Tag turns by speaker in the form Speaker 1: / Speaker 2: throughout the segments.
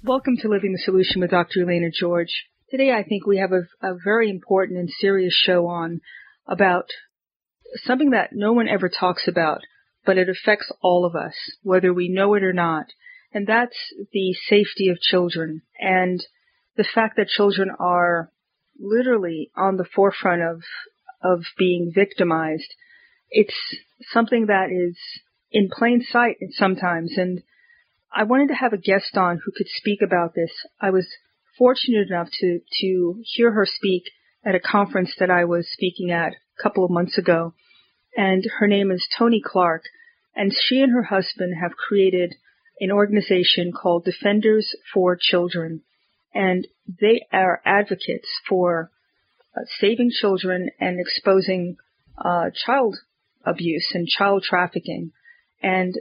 Speaker 1: Welcome to Living the Solution with Dr. Elena George. Today I think we have a very important and serious show on about something that no one ever talks about, but it affects all of us, whether we know it or not, and that's the safety of children and the fact that children are literally on the forefront of being victimized. It's something that is in plain sight sometimes, and I wanted to have a guest on who could speak about this. I was fortunate enough to hear her speak at a conference that I was speaking at a couple of months ago, and her name is Toni Clark, and she and her husband have created an organization called Defenders for Children, and they are advocates for saving children and exposing child abuse and child trafficking, and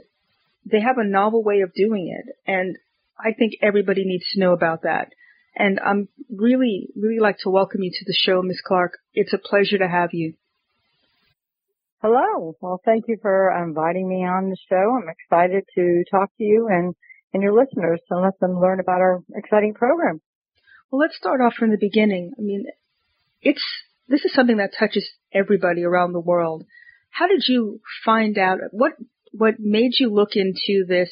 Speaker 1: they have a novel way of doing it, and I think everybody needs to know about that. And I'm really like to welcome you to the show, Ms. Clark. It's a pleasure to have you.
Speaker 2: Hello. Well, thank you for inviting me on the show. I'm excited to talk to you and your listeners and let them learn about our exciting program.
Speaker 1: Well, let's start off from the beginning. I mean, this is something that touches everybody around the world. How did you find out? What made you look into this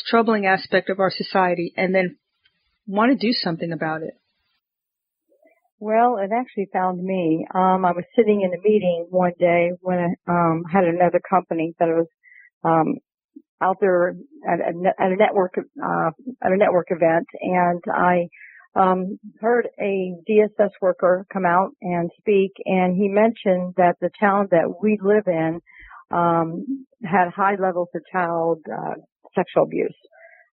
Speaker 1: troubling aspect of our society and then want to do something about it?
Speaker 2: Well, it actually found me. I was sitting in a meeting one day when I had another company that was out there at a network event, and I heard a DSS worker come out and speak, and he mentioned that the town that we live in had high levels of child sexual abuse.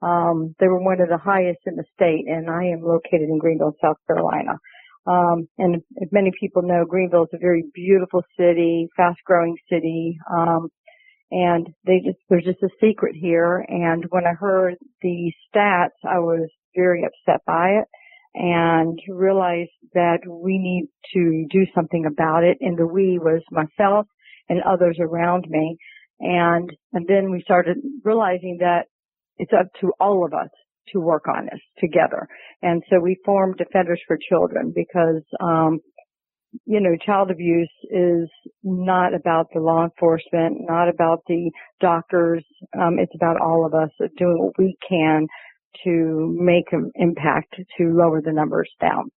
Speaker 2: They were one of the highest in the state, and I am located in Greenville, South Carolina. And if many people know, Greenville is a very beautiful city, fast-growing city, and there's just a secret here. And when I heard the stats, I was very upset by it and realized that we need to do something about it. And the we was myself and others around me. And then we started realizing that it's up to all of us to work on this together. And so we formed Defenders for Children because, child abuse is not about the law enforcement, not about the doctors. It's about all of us doing what we can to make an impact to lower the numbers down.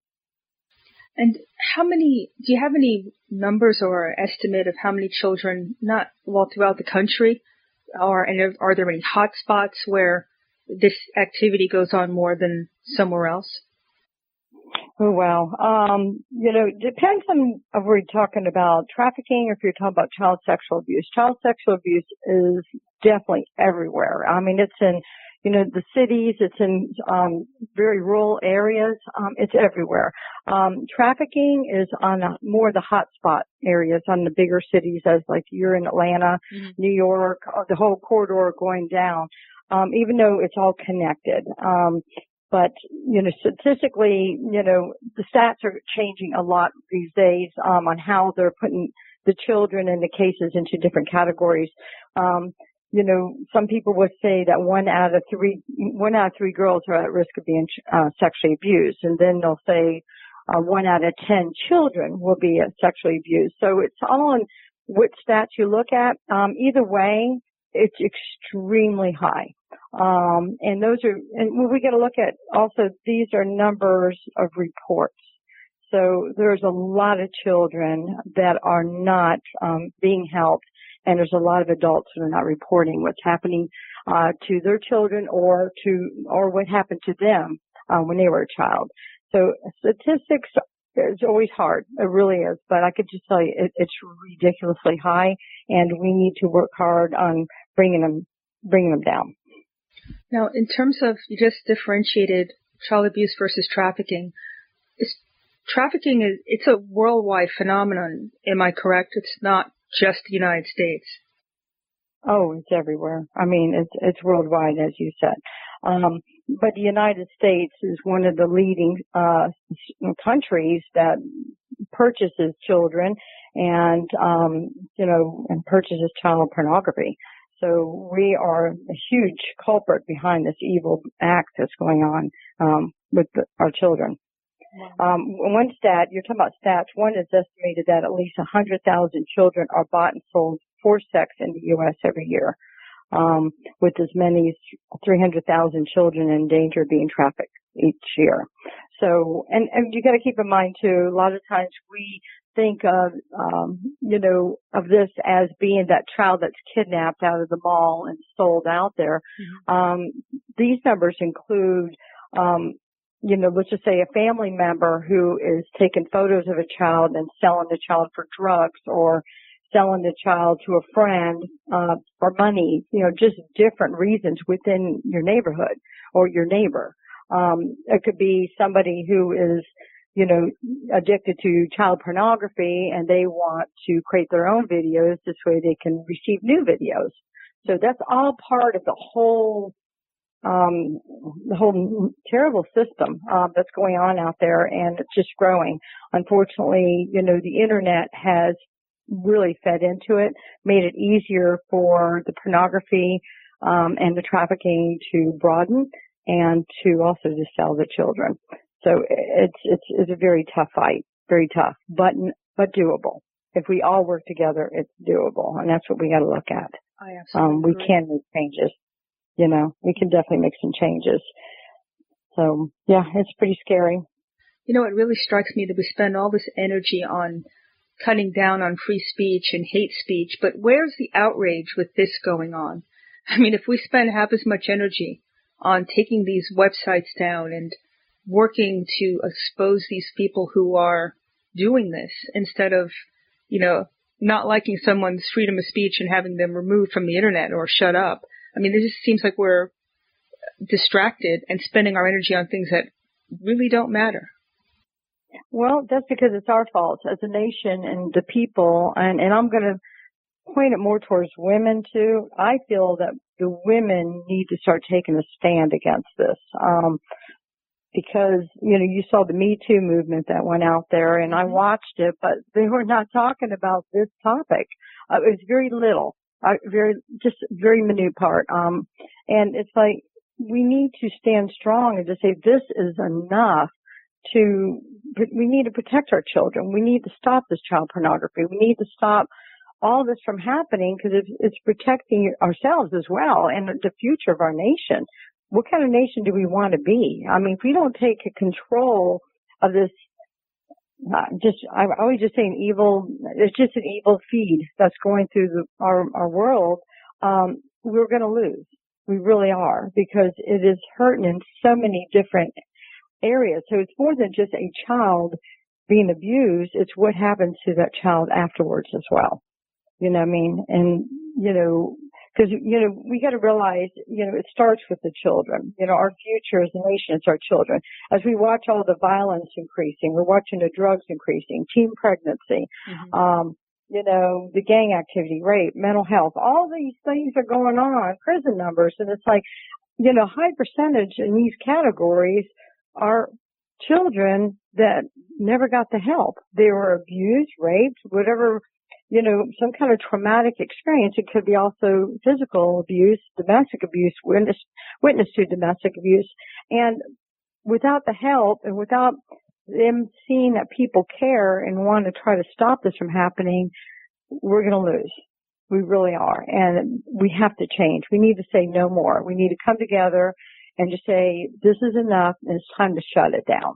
Speaker 1: And do you have any numbers or estimate of how many children, throughout the country, and are there any hot spots where this activity goes on more than somewhere else?
Speaker 2: Oh, well, it depends on if we're talking about trafficking or if you're talking about child sexual abuse. Child sexual abuse is definitely everywhere. I mean, it's in the cities, it's in very rural areas, it's everywhere. Trafficking is on more the hot spot areas on the bigger cities, as like you're in Atlanta, mm-hmm. New York, the whole corridor going down, even though it's all connected. But, statistically, the stats are changing a lot these days on how they're putting the children and the cases into different categories. Some people would say that one out of three girls are at risk of being sexually abused, and then they'll say 1 out of 10 children will be sexually abused. So it's all on which stats you look at. Either way, it's extremely high. And when we got to look at also, these are numbers of reports. So there's a lot of children that are not being helped. And there's a lot of adults that are not reporting what's happening to their children or what happened to them when they were a child. So statistics is always hard. It really is. But I could just tell you it's ridiculously high, and we need to work hard on bringing them down.
Speaker 1: Now, in terms of, you just differentiated child abuse versus trafficking. It's a worldwide phenomenon. Am I correct? It's not just the United States.
Speaker 2: Oh, it's everywhere. I mean, it's worldwide, as you said. But the United States is one of the leading countries that purchases children and purchases child pornography. So we are a huge culprit behind this evil act that's going on with our children. One stat, you're talking about stats, one is estimated that at least 100,000 children are bought and sold for sex in the U.S. every year, with as many as 300,000 children in danger of being trafficked each year. So, and you got to keep in mind too, a lot of times we think of, of this as being that child that's kidnapped out of the mall and sold out there. These numbers include, let's just say a family member who is taking photos of a child and selling the child for drugs, or selling the child to a friend for money, just different reasons within your neighborhood or your neighbor. It could be somebody who is, addicted to child pornography, and they want to create their own videos this way they can receive new videos. So that's all part of the whole terrible system that's going on out there, and it's just growing. Unfortunately, the internet has really fed into it, made it easier for the pornography and the trafficking to broaden, and to also to sell the children. So it's a very tough fight, very tough, but doable. If we all work together, it's doable, and that's what we got to look at.
Speaker 1: I absolutely
Speaker 2: we can make changes. We can definitely make some changes. So yeah, it's pretty scary.
Speaker 1: It really strikes me that we spend all this energy on cutting down on free speech and hate speech, but where's the outrage with this going on? I mean, if we spend half as much energy on taking these websites down and working to expose these people who are doing this, instead of, not liking someone's freedom of speech and having them removed from the internet or shut up. I mean, it just seems like we're distracted and spending our energy on things that really don't matter.
Speaker 2: Well, that's because it's our fault as a nation and the people, and I'm going to point it more towards women too. I feel that the women need to start taking a stand against this. Because, you saw the Me Too movement that went out there, and I watched it, but they were not talking about this topic. It was very little, very minute part. And it's like, we need to stand strong and to say this is enough we need to protect our children. We need to stop this child pornography. We need to stop all this from happening, because it's protecting ourselves as well and the future of our nation. What kind of nation do we want to be? I mean, if we don't take control of this, I always just say it's just an evil feed that's going through our world, we're going to lose. We really are, because it is hurting in so many different areas. So it's more than just a child being abused. It's what happens to that child afterwards as well. You know what I mean? And, because, we got to realize, it starts with the children. Our future as a nation is our children. As we watch all the violence increasing, we're watching the drugs increasing, teen pregnancy, the gang activity, rape, mental health, all these things are going on, prison numbers. And it's like, high percentage in these categories are children that never got the help. They were abused, raped, whatever, some kind of traumatic experience. It could be also physical abuse, domestic abuse, witness to domestic abuse. And without the help and without them seeing that people care and want to try to stop this from happening, we're going to lose. We really are. And we have to change. We need to say no more. We need to come together and just say, this is enough, and it's time to shut it down.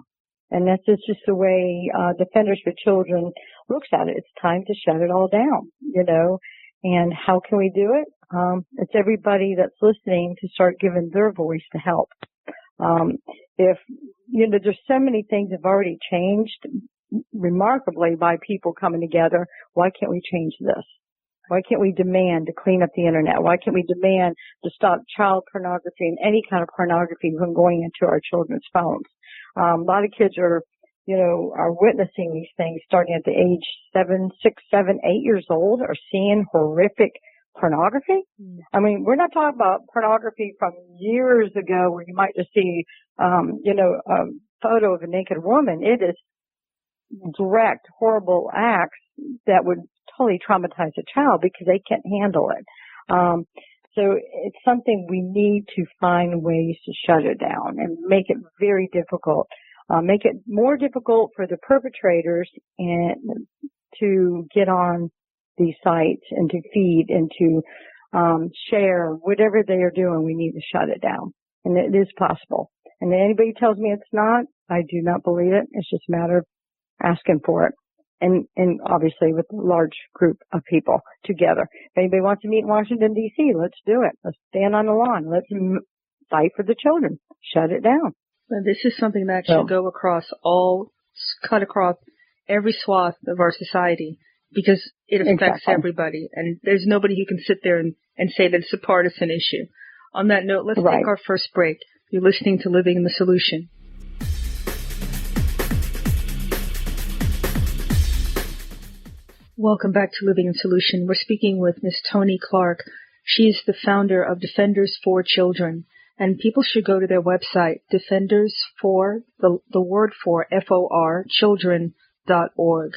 Speaker 2: And that's just the way Defenders for Children looks at it. It's time to shut it all down, And how can we do it? It's everybody that's listening to start giving their voice to help. If, there's so many things have already changed remarkably by people coming together. Why can't we change this? Why can't we demand to clean up the internet? Why can't we demand to stop child pornography and any kind of pornography from going into our children's phones? A lot of kids are witnessing these things starting at the age 7, 6, 7, 8 years old, are seeing horrific pornography. I mean, we're not talking about pornography from years ago where you might just see, a photo of a naked woman. It is direct, horrible acts that would totally traumatize a child because they can't handle it. So it's something we need to find ways to shut it down and make it very difficult. Make it more difficult for the perpetrators and to get on these sites and to feed and to share whatever they are doing. We need to shut it down, and it is possible. And if anybody tells me it's not, I do not believe it. It's just a matter of asking for it. And obviously with a large group of people together. If anybody wants to meet in Washington, D.C., let's do it. Let's stand on the lawn. Let's fight for the children. Shut it down.
Speaker 1: Well, this is something that should go cut across every swath of our society, because it affects everybody. And there's nobody who can sit there and say that it's a partisan issue. On that note, let's take our first break. You're listening to Living in the Solution. Welcome back to Living in Solution. We're speaking with Ms. Toni Clark. She's the founder of Defenders for Children. And people should go to their website, Defenders for, the word for, F-O-R, children.org.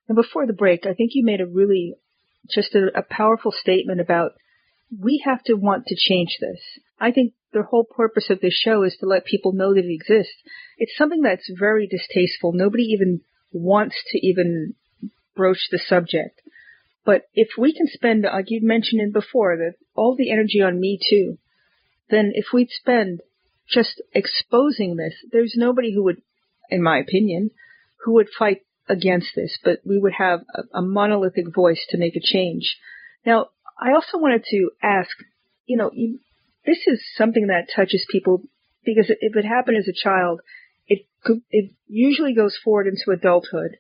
Speaker 1: And before the break, I think you made a powerful statement about we have to want to change this. I think the whole purpose of this show is to let people know that it exists. It's something that's very distasteful. Nobody even wants to even broach the subject. But if we can spend, like you mentioned it before, that all the energy on Me Too, then if we'd spend just exposing this, there's nobody who would, in my opinion, who would fight against this, but we would have a monolithic voice to make a change. Now, I also wanted to ask, this is something that touches people, because if it happened as a child, it usually goes forward into adulthood.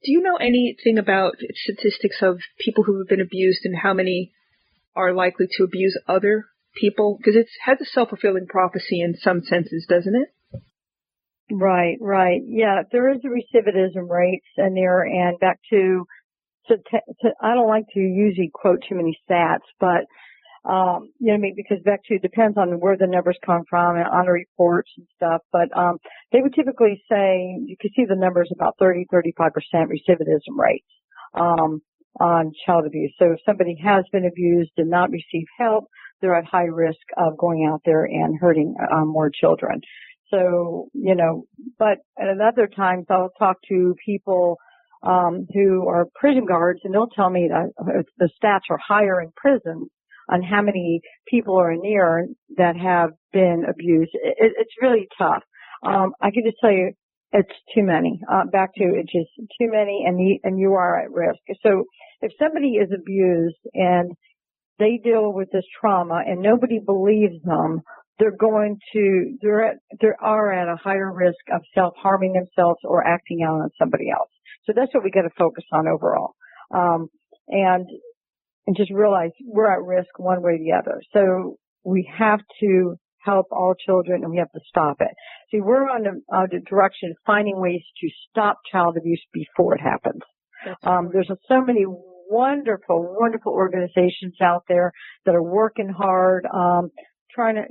Speaker 1: Do you know anything about statistics of people who have been abused and how many are likely to abuse other people? Because it has a self-fulfilling prophecy in some senses, doesn't it?
Speaker 2: Right. Yeah, there is a recidivism rates in there, and back to I don't like to usually quote too many stats, but because back to it depends on where the numbers come from and on the reports and stuff. But they would typically say you can see the numbers about 30-35% recidivism rates on child abuse. So if somebody has been abused and not received help, they're at high risk of going out there and hurting more children. So, but at other times I'll talk to people who are prison guards, and they'll tell me that the stats are higher in prison on how many people are in there that have been abused. It's really tough. I can just tell you it's too many. Back to it's just too many, and you are at risk. So if somebody is abused and they deal with this trauma and nobody believes them, they are at a higher risk of self-harming themselves or acting out on somebody else. So that's what we got to focus on overall. And just realize we're at risk one way or the other. So we have to help all children, and we have to stop it. See, we're on the direction of finding ways to stop child abuse before it happens. There's so many wonderful, wonderful organizations out there that are working hard, trying to,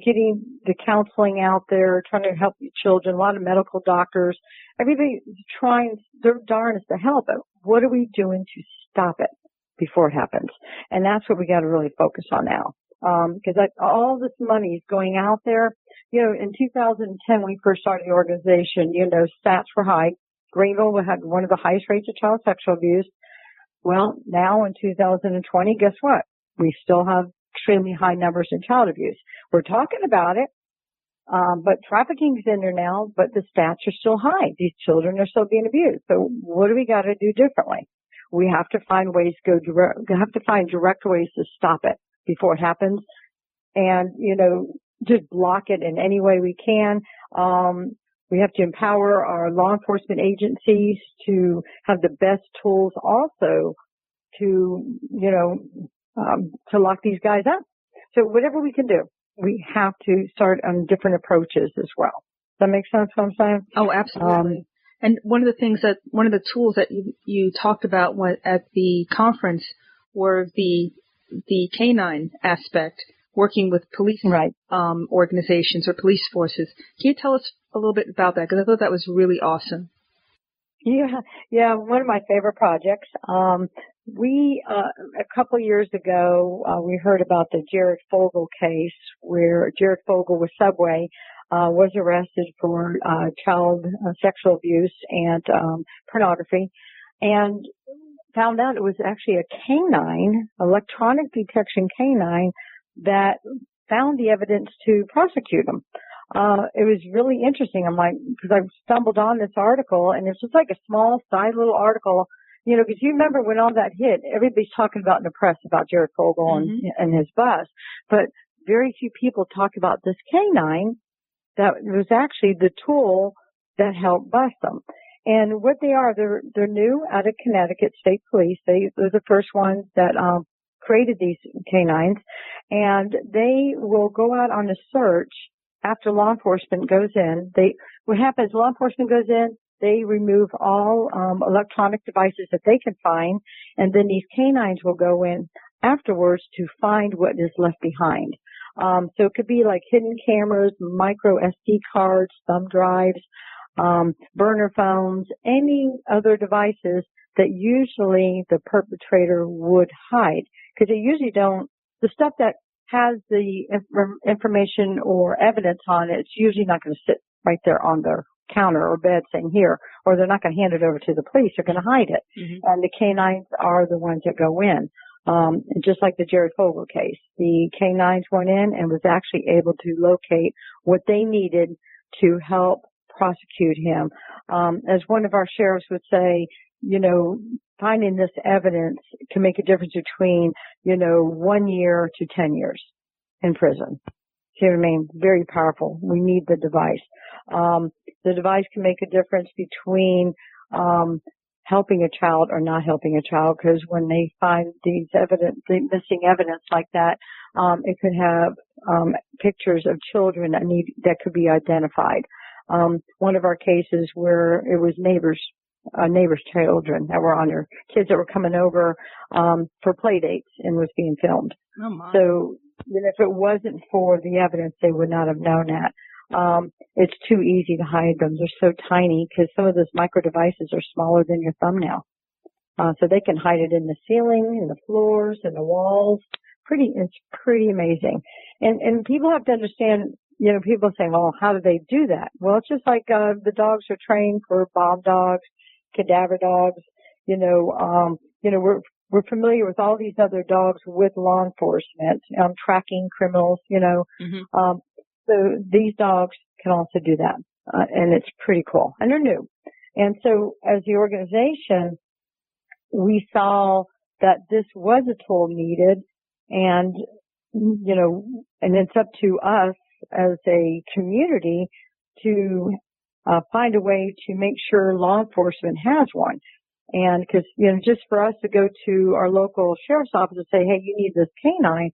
Speaker 2: getting the counseling out there, trying to help the children, a lot of medical doctors, everybody trying their darndest to help it. What are we doing to stop it before it happens? And that's what we got to really focus on now. Because all this money is going out there. In 2010, when we first started the organization, stats were high. Greenville had one of the highest rates of child sexual abuse. Well, now in 2020, guess what? We still have extremely high numbers in child abuse. We're talking about it, but trafficking's in there now, but the stats are still high. These children are still being abused. So what do we got to do differently? We have to find ways direct ways to stop it before it happens, and just block it in any way we can. We have to empower our law enforcement agencies to have the best tools also to lock these guys up. So whatever we can do, we have to start on different approaches as well. Does that make sense what I'm saying?
Speaker 1: Oh, absolutely. And one of the tools that you talked about at the conference were the canine aspect, working with police organizations or police forces. Can you tell us a little bit about that? Because I thought that was really awesome.
Speaker 2: Yeah, one of my favorite projects. A couple years ago, we heard about the Jared Fogle case where Jared Fogle with Subway was arrested for child sexual abuse and pornography, and found out it was actually a canine, electronic detection canine, that found the evidence to prosecute him. It was really interesting. I'm like, because I stumbled on this article, and it's just like a small side little article, because you remember when all that hit, everybody's talking about in the press about Jared Fogle and his bust, but very few people talk about this canine that was actually the tool that helped bust them. And what they are, they're new out of Connecticut State Police. They're the first ones that created these canines, and they will go out on a search after law enforcement goes in. What happens, law enforcement goes in, they remove all electronic devices that they can find, and then these canines will go in afterwards to find what is left behind. So it could be like hidden cameras, micro SD cards, thumb drives, burner phones, any other devices that usually the perpetrator would hide. Because they usually don't, the stuff that has the information or evidence on it, it's usually not going to sit right there on their counter or bed saying here, or they're not going to hand it over to the police. They're going to hide it. And the canines are the ones that go in. Just like the Jared Fogle case, the canines went in and was actually able to locate what they needed to help prosecute him. As one of our sheriffs would say, finding this evidence can make a difference between, 1 year to 10 years in prison. See what I mean? Very powerful. We need the device. The device can make a difference between helping a child or not helping a child, because when they find the missing evidence like that, it could have pictures of children that could be identified. One of our cases where it was neighbors' children that were on there, kids that were coming over for play dates and was being filmed.
Speaker 1: Oh my.
Speaker 2: So if it wasn't for the evidence, they would not have known that. It's too easy to hide them. They're so tiny because some of those micro devices are smaller than your thumbnail. So they can hide it in the ceiling, in the floors, in the walls. It's pretty amazing. And people have to understand, people say, well, how do they do that? Well, it's just like, the dogs are trained for bomb dogs, cadaver dogs, we're familiar with all these other dogs with law enforcement, tracking criminals, so these dogs can also do that. And it's pretty cool. And they're new. And so as the organization, we saw that this was a tool needed, and, and it's up to us as a community to find a way to make sure law enforcement has one. And because, just for us to go to our local sheriff's office and say, hey, you need this canine,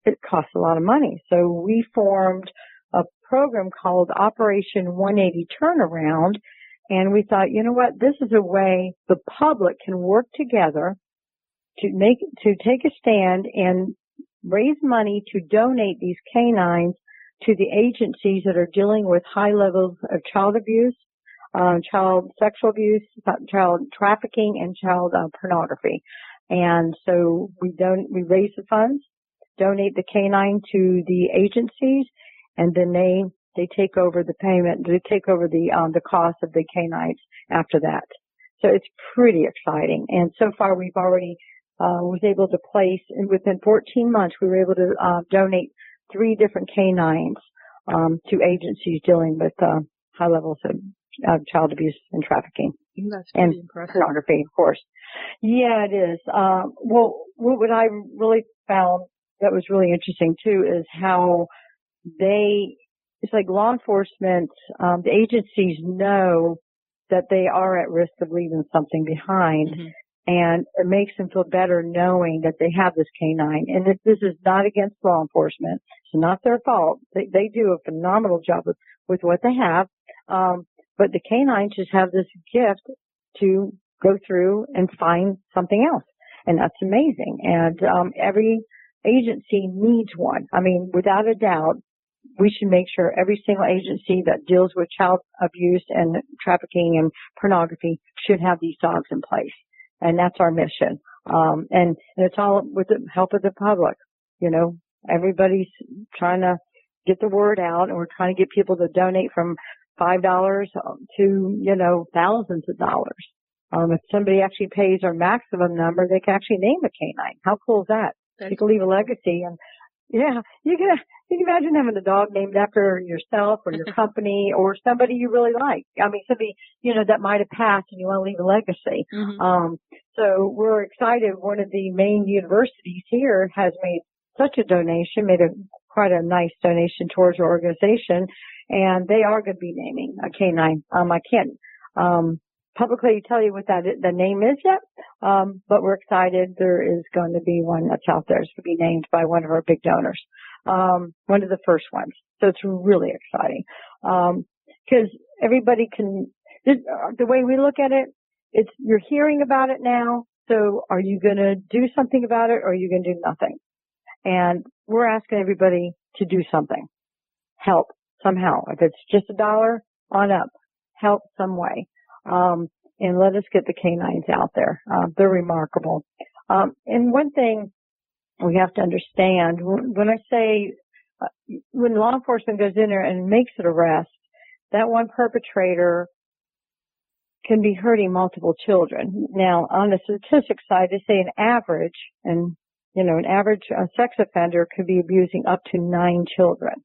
Speaker 2: it costs a lot of money. So we formed a program called Operation 180 Turnaround. And we thought, this is a way the public can work together to take a stand and raise money to donate these canines to the agencies that are dealing with high levels of child abuse, child sexual abuse, child trafficking, and child pornography. And so we raise the funds, donate the canine to the agencies, and then they take over the payment. They take over the cost of the canines after that. So it's pretty exciting. And so far we've already was able to place, and within 14 months we were able to donate 3 different canines to agencies dealing with high levels of child abuse and trafficking.
Speaker 1: That's pretty impressive.
Speaker 2: Pornography, of course. Yeah, it is. Well, what I really found that was really interesting too is how it's like law enforcement, the agencies know that they are at risk of leaving something behind. And it makes them feel better knowing that they have this canine. And this is not against law enforcement. It's not their fault. They do a phenomenal job with what they have. But the canines just have this gift to go through and find something else. And that's amazing. And every agency needs one. I mean, without a doubt, we should make sure every single agency that deals with child abuse and trafficking and pornography should have these dogs in place. And that's our mission. And it's all with the help of the public. You know, everybody's trying to get the word out, and we're trying to get people to donate from $5 to, you know, thousands of dollars. If somebody actually pays our maximum number, they can actually name a canine. How cool is that? You can leave a legacy, and yeah, you can imagine having a dog named after yourself or your company or somebody you really like. I mean, somebody, you know, that might have passed and you want to leave a legacy. Mm-hmm. So we're excited. One of the main universities here has made such a donation, quite a nice donation towards our organization, and they are going to be naming a canine. I can't publicly tell you what the name is yet, but we're excited. There is going to be one that's out there. It's going to be named by one of our big donors, one of the first ones. So it's really exciting because everybody can. The way we look at it, you're hearing about it now. So are you going to do something about it, or are you going to do nothing? And we're asking everybody to do something, help somehow. If it's just $1 on up, help some way. And let us get the canines out there. They're remarkable. And one thing we have to understand, when I say, when law enforcement goes in there and makes an arrest, that one perpetrator can be hurting multiple children. Now, on the statistics side, they say an average sex offender could be abusing up to 9 children.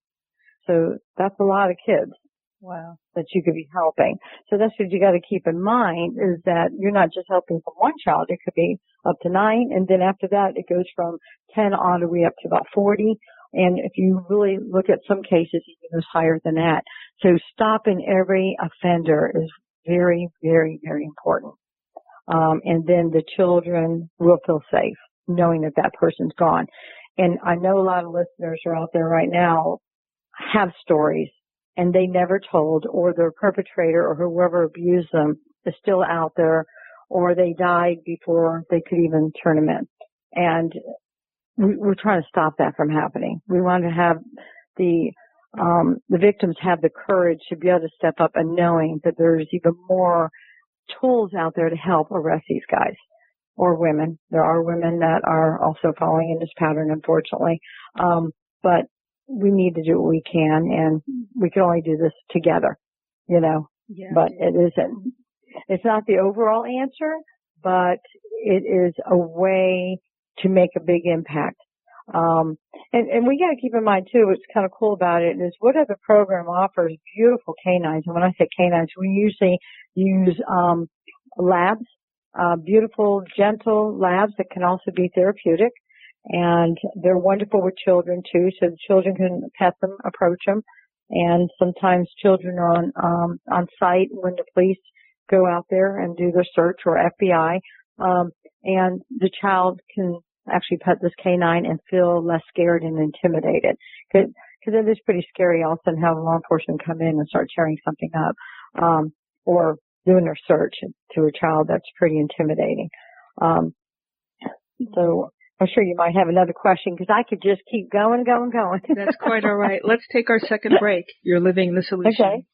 Speaker 2: So that's a lot of kids. Wow. That you could be helping. So that's what you got to keep in mind, is that you're not just helping from one child. It could be up to 9. And then after that, it goes from 10 on the way up to about 40. And if you really look at some cases, it goes higher than that. So stopping every offender is very, very, very important. And then the children will feel safe knowing that that person's gone. And I know a lot of listeners are out there right now have stories and they never told, or their perpetrator or whoever abused them is still out there, or they died before they could even turn them in. And we're trying to stop that from happening. We want to have the victims have the courage to be able to step up, and knowing that there's even more tools out there to help arrest these guys or women. There are women that are also following in this pattern, unfortunately. But we need to do what we can, and we can only do this together, you know. Yeah. But it's not the overall answer, but it is a way to make a big impact. And we got to keep in mind too, what's kind of cool about it is what other program offers beautiful canines. And when I say canines, we usually use, labs, beautiful, gentle labs that can also be therapeutic. And they're wonderful with children too, so the children can pet them, approach them. And sometimes children are on site when the police go out there and do their search, or FBI. And the child can actually pet this canine and feel less scared and intimidated. Because it is pretty scary all of a sudden have law enforcement come in and start tearing something up, or doing their search to a child. That's pretty intimidating. So I'm sure you might have another question, because I could just keep going.
Speaker 1: That's quite all right. Let's take our second break. You're living the solution.
Speaker 2: Okay.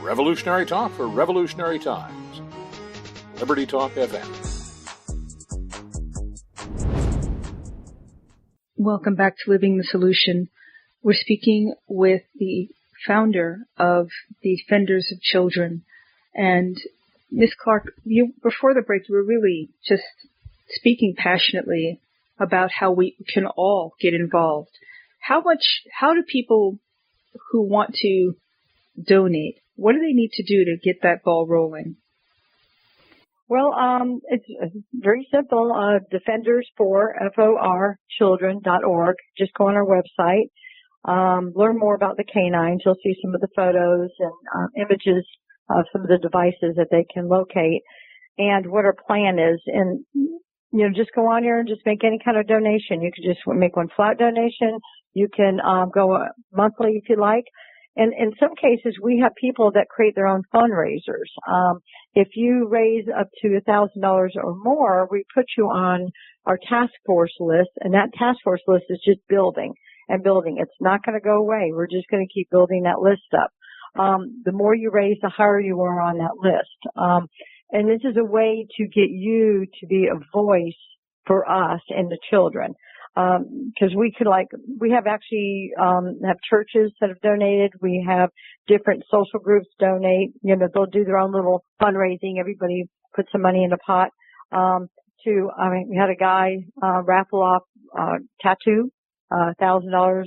Speaker 3: Revolutionary talk for revolutionary times. Liberty Talk FM.
Speaker 1: Welcome back to Living the Solution. We're speaking with the founder of the Defenders of Children. And Ms. Clark, before the break, you were really just speaking passionately about how we can all get involved. How do people who want to donate, what do they need to do to get that ball rolling?
Speaker 2: Well, it's very simple. defendersforchildren.org. Just go on our website. Learn more about the canines. You'll see some of the photos and images of some of the devices that they can locate, and what our plan is. And, you know, just go on here and just make any kind of donation. You can just make one flat donation. You can go monthly if you like. And in some cases, we have people that create their own fundraisers. If you raise up to $1,000 or more, we put you on our task force list, and that task force list is just building and building. It's not going to go away. We're just going to keep building that list up. The more you raise, the higher you are on that list. And this is a way to get you to be a voice for us and the children. Cause we have actually, have churches that have donated. We have different social groups donate. They'll do their own little fundraising. Everybody puts some money in a pot. We had a guy, raffle off, tattoo, $1,000,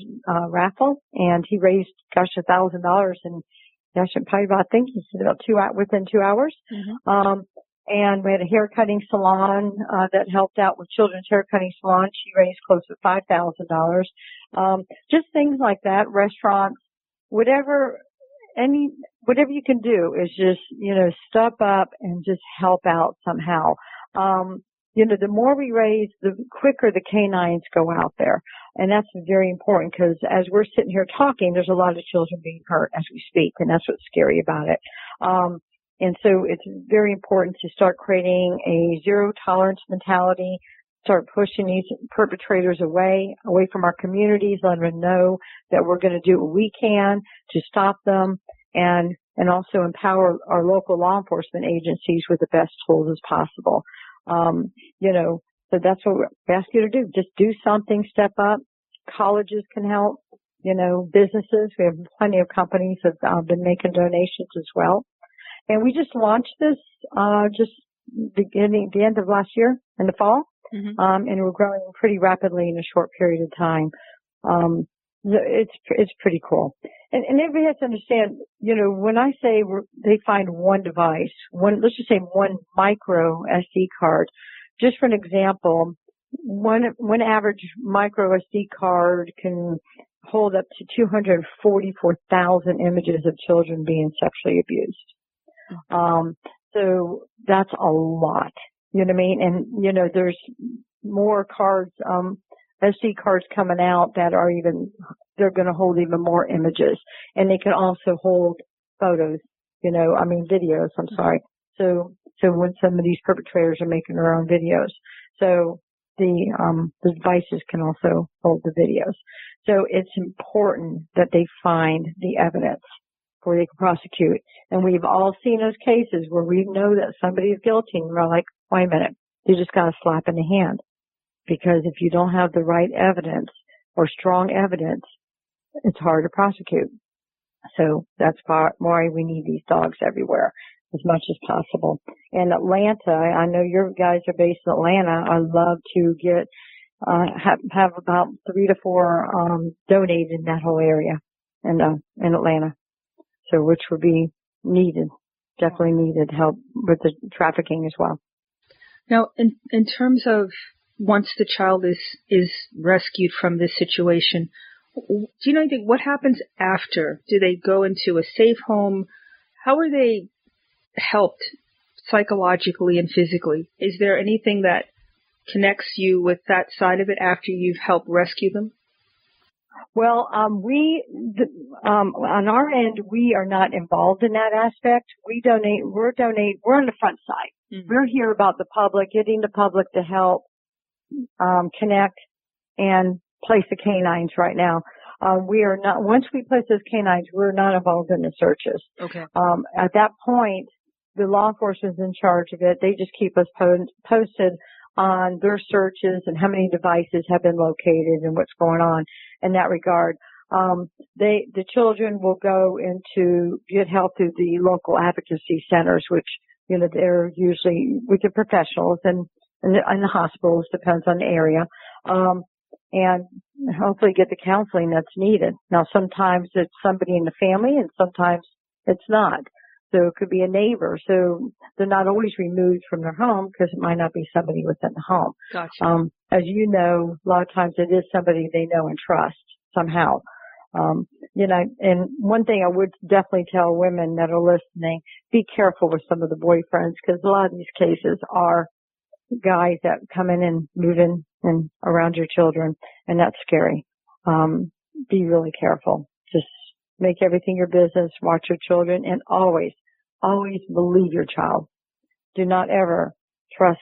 Speaker 2: raffle, and he raised, $1,000 and probably about, I think he said about within 2 hours.
Speaker 1: Mm-hmm.
Speaker 2: And we had a hair cutting salon, that helped out with children's hair cutting salon. She raised close to $5,000. Just things like that, restaurants, whatever you can do is just, step up and just help out somehow. The more we raise, the quicker the canines go out there. And that's very important because as we're sitting here talking, there's a lot of children being hurt as we speak, and that's what's scary about it. And so it's very important to start creating a zero tolerance mentality, start pushing these perpetrators away from our communities, let them know that we're going to do what we can to stop them and also empower our local law enforcement agencies with the best tools as possible. So that's what we ask you to do. Just do something, step up. Colleges can help, businesses. We have plenty of companies that have been making donations as well. And we just launched this, the end of last year in the fall.
Speaker 1: Mm-hmm.
Speaker 2: And we're growing pretty rapidly in a short period of time. It's pretty cool. And everybody has to understand, when I say they find one device, let's just say one micro SD card, just for an example, one average micro SD card can hold up to 244,000 images of children being sexually abused. So that's a lot, you know what I mean? And, there's more cards, SD cards coming out that they're going to hold even more images, and they can also hold photos, videos, I'm sorry. So when some of these perpetrators are making their own videos, so the devices can also hold the videos. So it's important that they find the evidence before they can prosecute. And we've all seen those cases where we know that somebody is guilty and we're like, wait a minute, you just got a slap in the hand. Because if you don't have the right evidence or strong evidence, it's hard to prosecute. So that's why we need these dogs everywhere as much as possible. In Atlanta, I know your guys are based in Atlanta. I'd love to get, have about 3 to 4, donated in that whole area in Atlanta. So which would be needed, definitely needed help with the trafficking as well.
Speaker 1: Now, in terms of once the child is rescued from this situation, do you know anything? What happens after? Do they go into a safe home? How are they helped psychologically and physically? Is there anything that connects you with that side of it after you've helped rescue them?
Speaker 2: Well, on our end, we are not involved in that aspect. We're on the front side. Mm-hmm. We're here about the public, getting the public to help, connect and place the canines right now. We are not, once we place those canines, we're not involved in the searches.
Speaker 1: Okay.
Speaker 2: At that point, the law enforcement is in charge of it. They just keep us posted on their searches and how many devices have been located and what's going on in that regard. The children will go into get help through the local advocacy centers, which, they're usually with the professionals and the hospitals, depends on the area. And hopefully get the counseling that's needed. Now, sometimes it's somebody in the family and sometimes it's not. So it could be a neighbor. So they're not always removed from their home because it might not be somebody within the home.
Speaker 1: Gotcha.
Speaker 2: As you know, a lot of times it is somebody they know and trust somehow. And one thing I would definitely tell women that are listening, be careful with some of the boyfriends because a lot of these cases are guys that come in and move in and around your children, and that's scary. Be really careful. Just make everything your business, watch your children, and always believe your child. Do not ever trust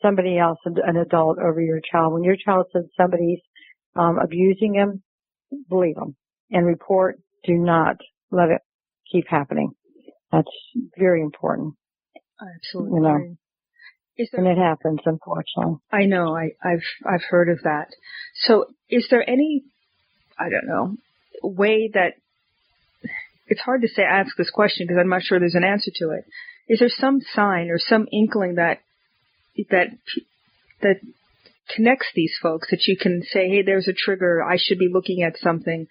Speaker 2: somebody else, an adult, over your child. When your child says somebody's abusing him, believe them and report. Do not let it keep happening. That's very important.
Speaker 1: I absolutely
Speaker 2: you know,
Speaker 1: agree. Is
Speaker 2: and
Speaker 1: there?
Speaker 2: it happens, unfortunately.
Speaker 1: I know. I've heard of that. So, is there any, I don't know, way that it's hard to say ask this question because I'm not sure there's an answer to it. Is there some sign or some inkling that that that connects these folks that you can say, hey, there's a trigger, I should be looking at something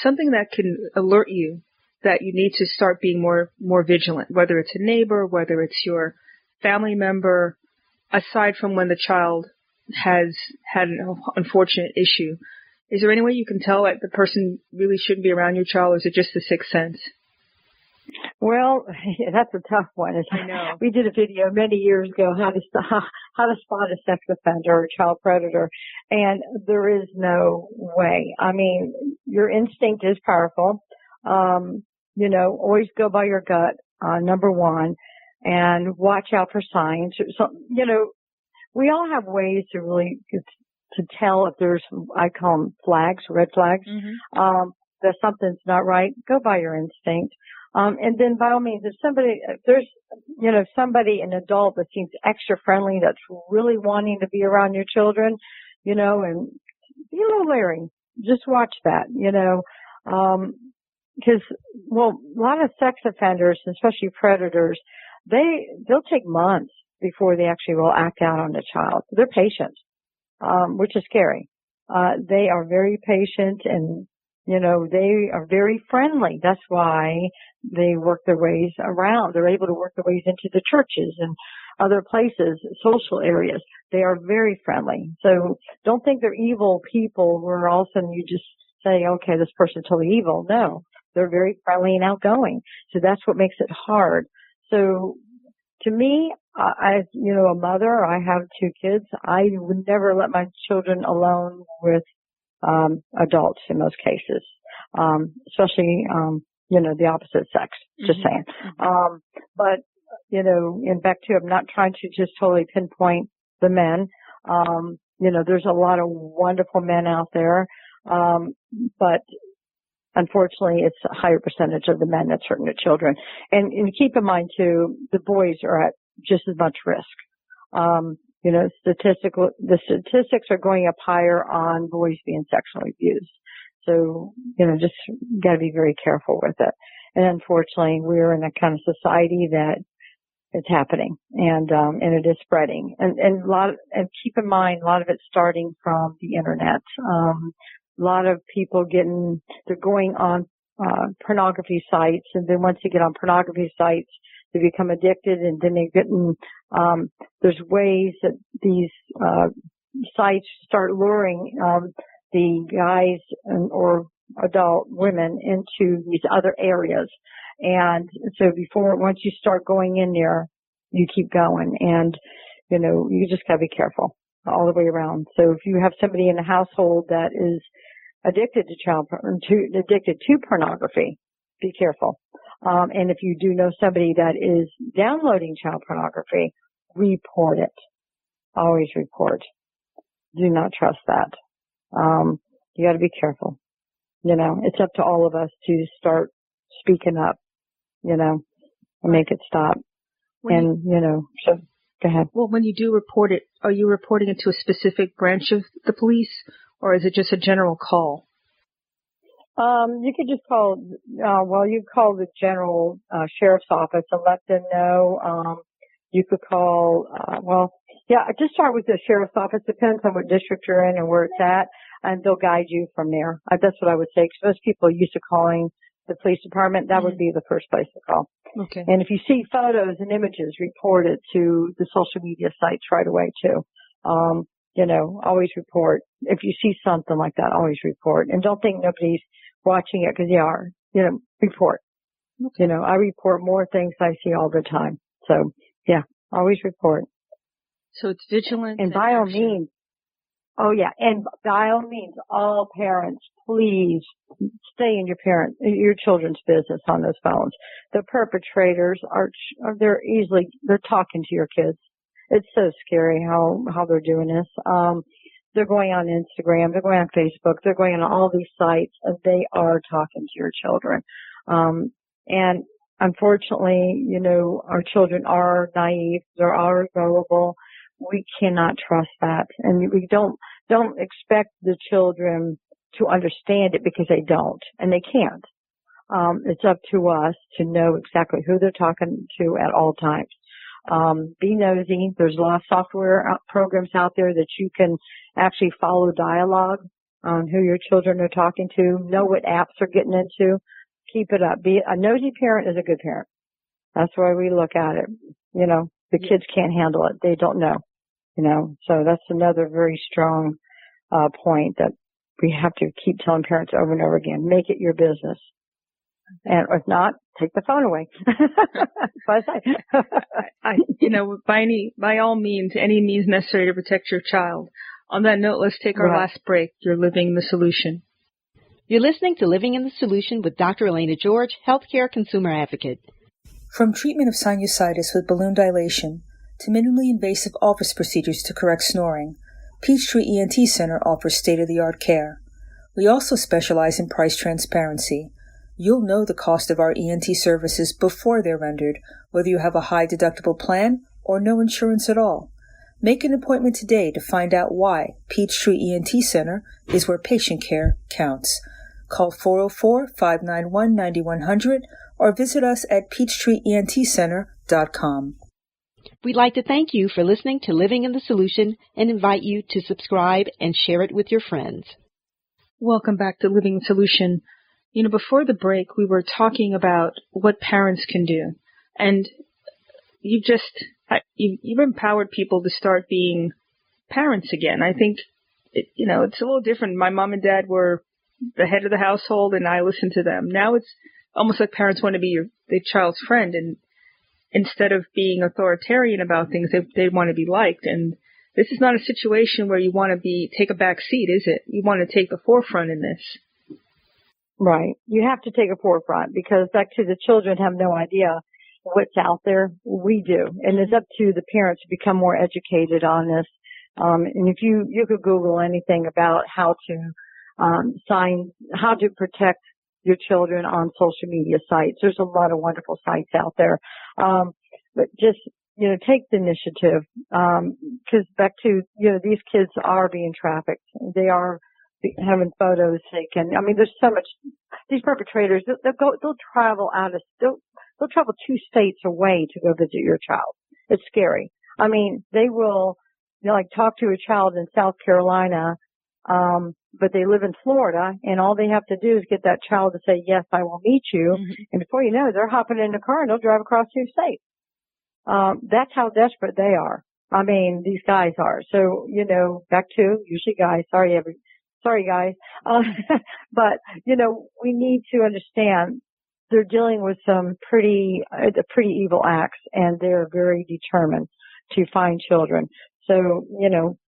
Speaker 1: that can alert you that you need to start being more vigilant, whether it's a neighbor, whether it's your family member, aside from when the child has had an unfortunate issue. Is there any way you can tell that the person really shouldn't be around your child, or is it just the sixth sense?
Speaker 2: Well, that's a tough one.
Speaker 1: I know.
Speaker 2: We did a video many years ago how to spot a sex offender or child predator, and there is no way. I mean, your instinct is powerful. Always go by your gut, number one, and watch out for signs. So, we all have ways to really to tell if there's, I call them flags, red flags, that something's not right. Go by your instinct. And then by all means, if there's, an adult that seems extra friendly, that's really wanting to be around your children, and be a little leery. Just watch that, because, a lot of sex offenders, especially predators, they'll take months before they actually will act out on the child. They're patient, which is scary. They are very patient and, they are very friendly. That's why they work their ways around. They're able to work their ways into the churches and other places, social areas. They are very friendly. So don't think they're evil people where all of a sudden you just say, okay, this person's totally evil. No, they're very friendly and outgoing. So that's what makes it hard. So to me, as a mother, I have 2 kids. I would never let my children alone with adults in most cases, especially, the opposite sex, just saying. But, and back to, I'm not trying to just totally pinpoint the men. There's a lot of wonderful men out there. But unfortunately, it's a higher percentage of the men that's hurting the children. And keep in mind too, the boys are at just as much risk. The statistics are going up higher on boys being sexually abused. So, just gotta be very careful with it. And unfortunately, we're in a kind of society that it's happening and it is spreading. And keep in mind, a lot of it's starting from the internet. A lot of people they're going on, pornography sites, and then once they get on pornography sites, they become addicted, and then there's ways that these, sites start luring, the guys or adult women into these other areas. And so once you start going in there, you keep going, and, you just gotta be careful all the way around. So if you have somebody in the household that is addicted to pornography, be careful. And if you do know somebody that is downloading child pornography, report it. Always report. Do not trust that. You got to be careful. It's up to all of us to start speaking up, and make it stop. So go ahead.
Speaker 1: Well, when you do report it, are you reporting it to a specific branch of the police, or is it just a general call?
Speaker 2: You could just call, you call the general sheriff's office and let them know. You could call, just start with the sheriff's office. Depends on what district you're in and where it's at, and they'll guide you from there. That's what I would say, because most people are used to calling the police department. That would be the first place to call.
Speaker 1: Okay.
Speaker 2: And if you see photos and images, report it to the social media sites right away too. Always report. If you see something like that, always report. And don't think nobody's watching it, because they are. Report. Okay. I report more things I see all the time. So, yeah, always report.
Speaker 1: So it's vigilant.
Speaker 2: And by all means, all parents, please stay in your children's business on those phones. The perpetrators they're talking to your kids. It's so scary how they're doing this. They're going on Instagram, they're going on Facebook, they're going on all these sites, and they are talking to your children. And unfortunately, our children are naive. They are gullible. We cannot trust that. And we don't expect the children to understand it because they don't, and they can't. It's up to us to know exactly who they're talking to at all times. Be nosy. There's a lot of software programs out there that you can actually follow dialogue on who your children are talking to, know what apps they're getting into. Keep it up. Be a nosy parent is a good parent. That's why we look at it. The kids can't handle it. They don't know. So that's another very strong point that we have to keep telling parents over and over again. Make it your business. And if not, take the phone away.
Speaker 1: By all means, any means necessary to protect your child. On that note, let's take our last break. You're living the solution.
Speaker 4: You're listening to Living in the Solution with Dr. Elena George, healthcare consumer advocate.
Speaker 1: From treatment of sinusitis with balloon dilation to minimally invasive office procedures to correct snoring, Peachtree ENT Center offers state-of-the-art care. We also specialize in price transparency. You'll know the cost of our ENT services before they're rendered, whether you have a high deductible plan or no insurance at all. Make an appointment today to find out why Peachtree ENT Center is where patient care counts. Call 404-591-9100 or visit us at peachtreeentcenter.com.
Speaker 4: We'd like to thank you for listening to Living in the Solution and invite you to subscribe and share it with your friends.
Speaker 1: Welcome back to Living the Solution. Before the break, we were talking about what parents can do. And you've empowered people to start being parents again. I think, it's a little different. My mom and dad were the head of the household and I listened to them. Now it's almost like parents want to be their child's friend, and instead of being authoritarian about things, they want to be liked. And this is not a situation where you want to take a back seat, is it? You want to take the forefront in this.
Speaker 2: Right. You have to take a forefront because actually the children have no idea what's out there. We do. And it's up to the parents to become more educated on this. And if you could Google anything about how to protect your children on social media sites. There's a lot of wonderful sites out there. But just, take the initiative. Cause back to, these kids are being trafficked. They are having photos taken. There's so much, these perpetrators, they'll travel they'll travel 2 states away to go visit your child. It's scary. They will, talk to a child in South Carolina, but they live in Florida, and all they have to do is get that child to say, yes, I will meet you. Mm-hmm. And before you know it, they're hopping in the car and they'll drive across 2 states. That's how desperate they are. These guys are. So, back to usually guys. Sorry, guys. But, we need to understand they're dealing with some pretty evil acts, and they're very determined to find children. So,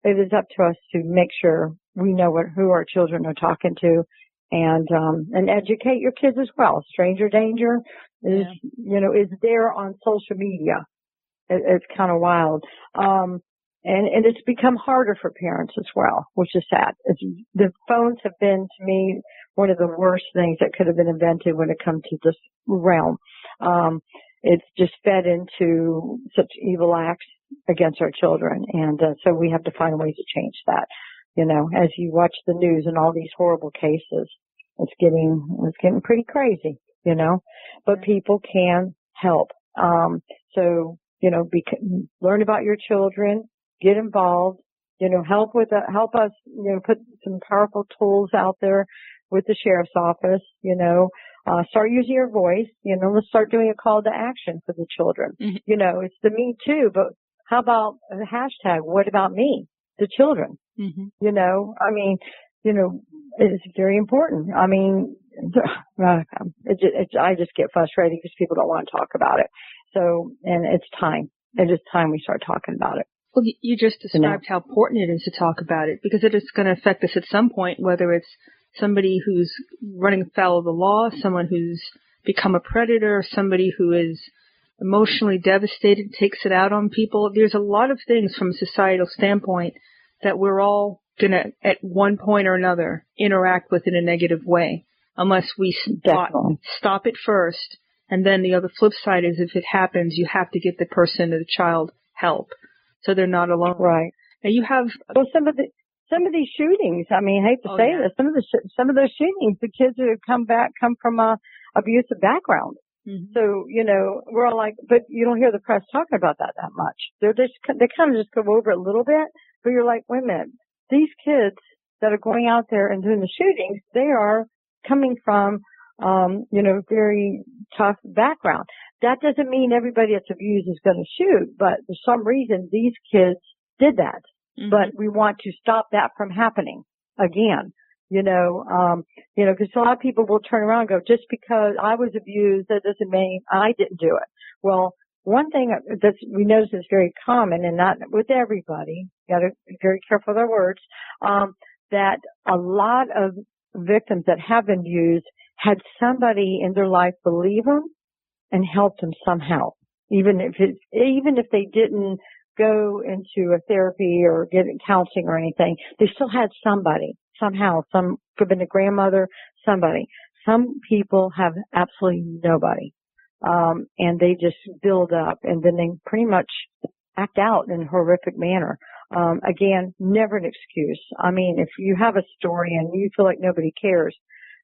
Speaker 2: it is up to us to make sure we know who our children are talking to, and educate your kids as well. Stranger danger is there on social media. It's kind of wild. And it's become harder for parents as well, which is sad. The phones have been, to me, one of the worst things that could have been invented when it comes to this realm. It's just fed into such evil acts against our children. And so we have to find ways to change that. As you watch the news and all these horrible cases, it's getting pretty crazy, but people can help. So, learn about your children, get involved, help us, put some powerful tools out there with the sheriff's office, start using your voice, let's start doing a call to action for the children. Mm-hmm. It's the me too, but how about a hashtag, what about me, the children? Mm-hmm. It's very important. I just get frustrated because people don't want to talk about it. So, and it's time. It is time we start talking about it.
Speaker 1: Well, you just described how important it is to talk about it, because it is going to affect us at some point, whether it's somebody who's running afoul of the law, someone who's become a predator, somebody who is emotionally devastated, takes it out on people. There's a lot of things from a societal standpoint that we're all going to, at one point or another, interact with in a negative way, unless we stop it first And then the other flip side is if it happens, you have to get the person or the child help so they're not alone.
Speaker 2: Right.
Speaker 1: And you have
Speaker 2: some of these shootings. I mean, I hate to say this. Some of those shootings, the kids who come from a abusive background. Mm-hmm. So, we're all like, but you don't hear the press talking about that much. They kind of just go over it a little bit, but you're like, wait a minute, these kids that are going out there and doing the shootings, they are coming from, very tough background. That doesn't mean everybody that's abused is going to shoot, but for some reason these kids did that. Mm-hmm. But we want to stop that from happening again. Because a lot of people will turn around and go, just because I was abused, that doesn't mean I didn't do it. Well, one thing that we notice is very common, and not with everybody, you got to be very careful with our words, that a lot of victims that have been abused had somebody in their life believe them and help them somehow, even if they didn't go into a therapy or get counseling or anything, they still had somebody. Somehow, could have been a grandmother, somebody. Some people have absolutely nobody. And they just build up and then they pretty much act out in a horrific manner. Again, never an excuse. I mean, if you have a story and you feel like nobody cares,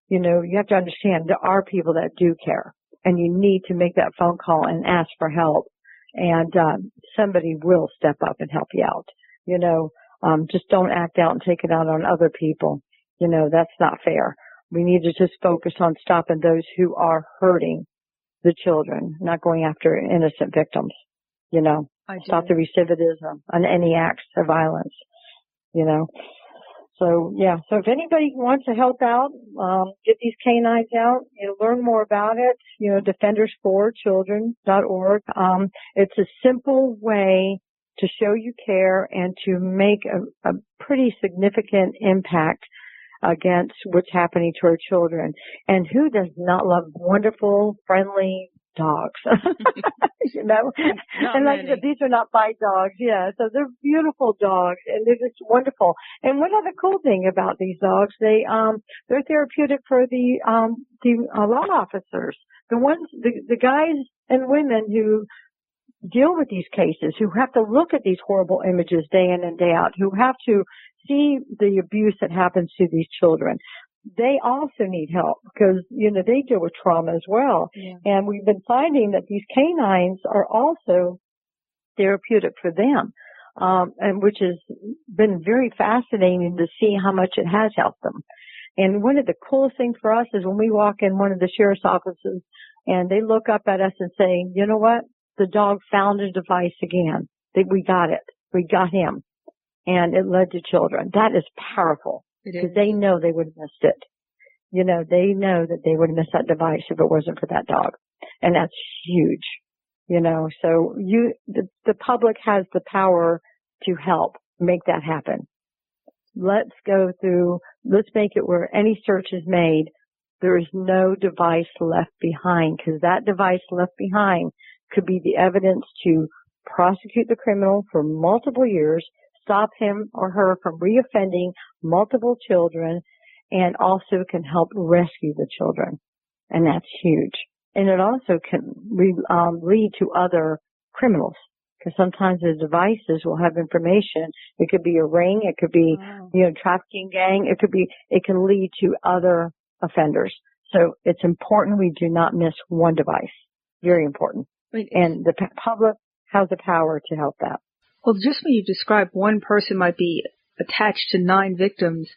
Speaker 2: you have to understand there are people that do care and you need to make that phone call and ask for help. And, somebody will step up and help you out, just don't act out and take it out on other people. That's not fair. We need to just focus on stopping those who are hurting the children, not going after innocent victims. Stop the recidivism on any acts of violence. So if anybody wants to help out, get these canines out, learn more about it, defendersforchildren.org. It's a simple way to show you care and to make a pretty significant impact against what's happening to our children. And who does not love wonderful, friendly dogs? And like I said, these are not bite dogs. Yeah. So they're beautiful dogs and they're just wonderful. And one other cool thing about these dogs, they're therapeutic for the law officers, the guys and women who deal with these cases, who have to look at these horrible images day in and day out, who have to see the abuse that happens to these children. They also need help because, they deal with trauma as well. Yeah. And we've been finding that these canines are also therapeutic for them, and which has been very fascinating to see how much it has helped them. And one of the coolest things for us is when we walk in one of the sheriff's offices and they look up at us and say, you know what? The dog found a device again. We got it. We got him. And it led to children. That is powerful because they know they would have missed it. They know that they would have missed that device if it wasn't for that dog. And that's huge. So the public has the power to help make that happen. Let's make it where any search is made, there is no device left behind, because that device left behind could be the evidence to prosecute the criminal for multiple years, stop him or her from reoffending multiple children, and also can help rescue the children. And that's huge. And it also can lead to other criminals, because sometimes the devices will have information. It could be a ring. It could be, trafficking gang. It can lead to other offenders. So it's important we do not miss one device. Very important. And the public has the power to help that.
Speaker 1: Well, just when you describe one person might be attached to 9 victims,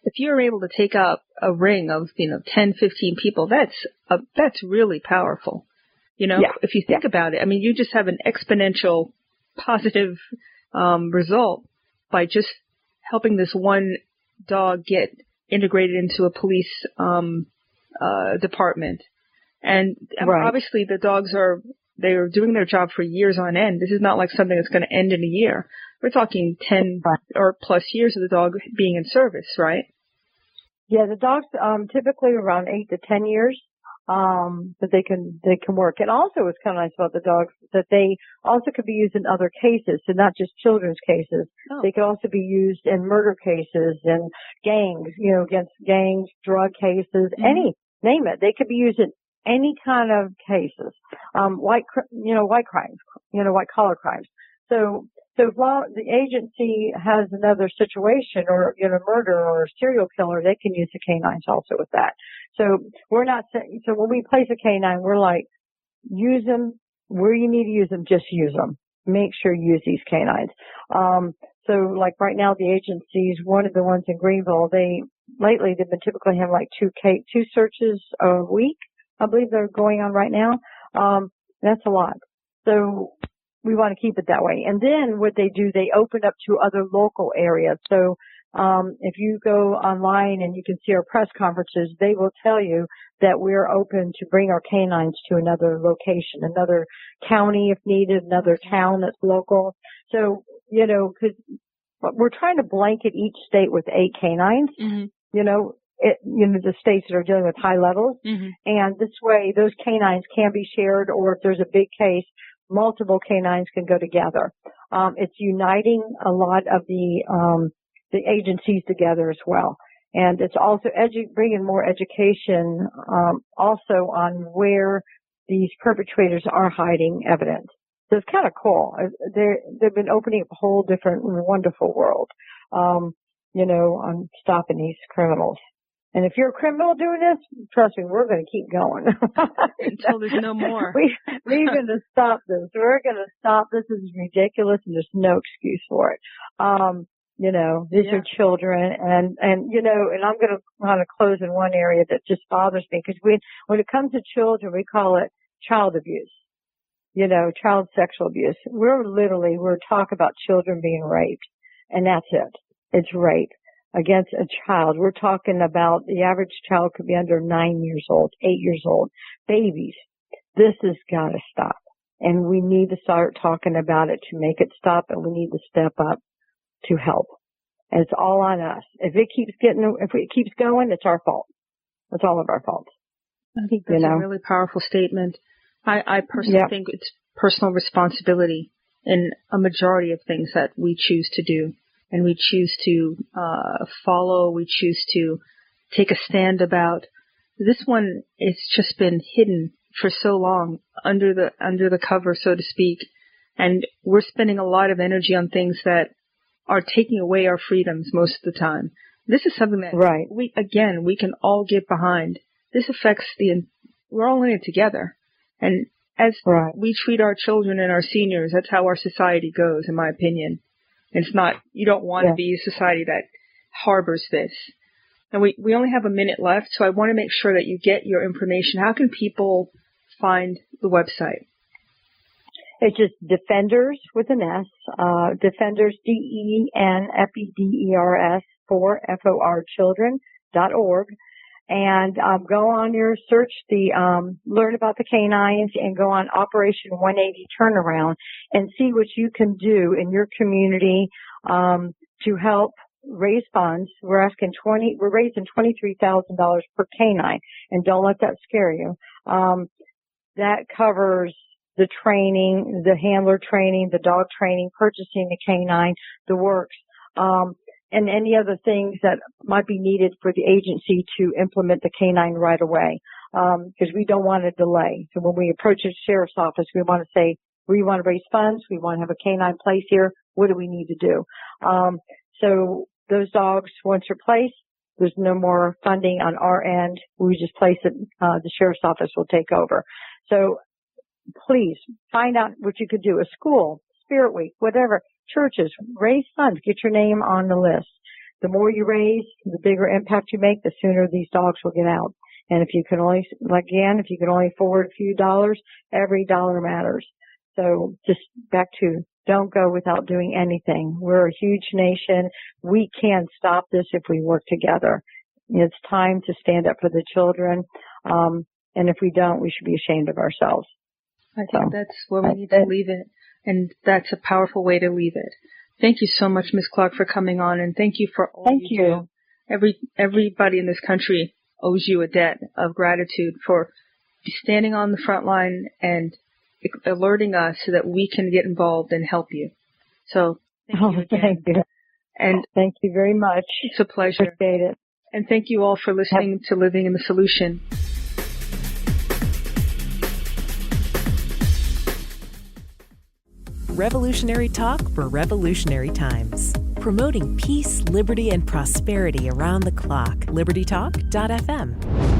Speaker 1: if you're able to take up a ring of, 10, 15 people, that's really powerful. If you think about it, I mean, you just have an exponential positive result by just helping this one dog get integrated into a police department. And obviously the dogs they're doing their job for years on end. This is not like something that's going to end in a year. We're talking 10 or plus years of the dog being in service, right?
Speaker 2: Yeah, the dogs typically around 8 to 10 years. But they can work. And also what's kind of nice about the dogs is that they also could be used in other cases, so not just children's cases. Oh. They could also be used in murder cases and gangs, against gangs, drug cases, name it. They could be used in any kind of cases, white crimes, white collar crimes. So if the agency has another situation or, murder or a serial killer, they can use the canines also with that. So we're not saying, so when we place a canine, we're like, use them where you need to use them, just use them. Make sure you use these canines. So like right now, the agencies, one of the ones in Greenville, lately they've been typically having like two searches a week. I believe they're going on right now. That's a lot. So we want to keep it that way. And then what they do, they open up to other local areas. So if you go online and you can see our press conferences, they will tell you that we're open to bring our canines to another location, another county if needed, another town that's local. So, because we're trying to blanket each state with 8 canines, the states that are dealing with high levels. Mm-hmm. And this way, those canines can be shared, or if there's a big case, multiple canines can go together. It's uniting a lot of the agencies together as well. And it's also bringing more education, also on where these perpetrators are hiding evidence. So it's kind of cool. They've been opening up a whole different wonderful world, on stopping these criminals. And if you're a criminal doing this, trust me, we're going to keep going.
Speaker 1: Until there's no more.
Speaker 2: We're going to stop this. We're going to stop. This is ridiculous, and there's no excuse for it. These are children, and I'm going to want to close in one area that just bothers me, because when it comes to children, we call it child abuse, child sexual abuse. We're talking about children being raped, and that's it. It's rape against a child. We're talking about the average child could be under 9 years old, 8 years old, babies. This has got to stop, and we need to start talking about it to make it stop, and we need to step up to help. And it's all on us. If it keeps going, it's our fault. It's all of our fault.
Speaker 1: I think that's a really powerful statement. I personally think it's personal responsibility in a majority of things that we choose to do. And we choose to follow, we choose to take a stand about. This one, it's just been hidden for so long under the cover, so to speak. And we're spending a lot of energy on things that are taking away our freedoms most of the time. This is something that we can all get behind. This affects we're all in it together. And as we treat our children and our seniors, that's how our society goes, in my opinion. It's not, you don't want to be a society that harbors this. And we only have a minute left, so I want to make sure that you get your information. How can people find the website?
Speaker 2: It's just Defenders with an S, Defenders, DENFEDERS for FOR children.org. And go on your search, learn about the canines, and go on Operation 180 Turnaround and see what you can do in your community to help raise funds. We're raising $23,000 per canine, and don't let that scare you. That covers the training, the handler training, the dog training, purchasing the canine, the works. And any other things that might be needed for the agency to implement the canine right away, because we don't want to delay. So when we approach the sheriff's office, we want to say, we want to raise funds, we want to have a canine placed here, what do we need to do? So those dogs, once they're placed, there's no more funding on our end. We just place it, the sheriff's office will take over. So please find out what you could do. A school, Spirit Week, whatever. Churches, raise funds, get your name on the list. The more you raise, the bigger impact you make, the sooner these dogs will get out. And if you can only forward a few dollars, every dollar matters. So just back to, don't go without doing anything. We're a huge nation. We can stop this if we work together. It's time to stand up for the children. And if we don't, we should be ashamed of ourselves.
Speaker 1: I think that's where we need to leave it. And that's a powerful way to leave it. Thank you so much, Ms. Clark, for coming on, and thank you for all you do. Everybody in this country owes you a debt of gratitude for standing on the front line and alerting us so that we can get involved and help you. So thank you again.
Speaker 2: Thank you.
Speaker 1: And
Speaker 2: thank you very much.
Speaker 1: It's a pleasure.
Speaker 2: Appreciate it.
Speaker 1: And thank you all for listening to Living in the Solution.
Speaker 5: revolutionary talk for revolutionary times. Promoting peace, liberty, and prosperity around the clock. LibertyTalk.fm.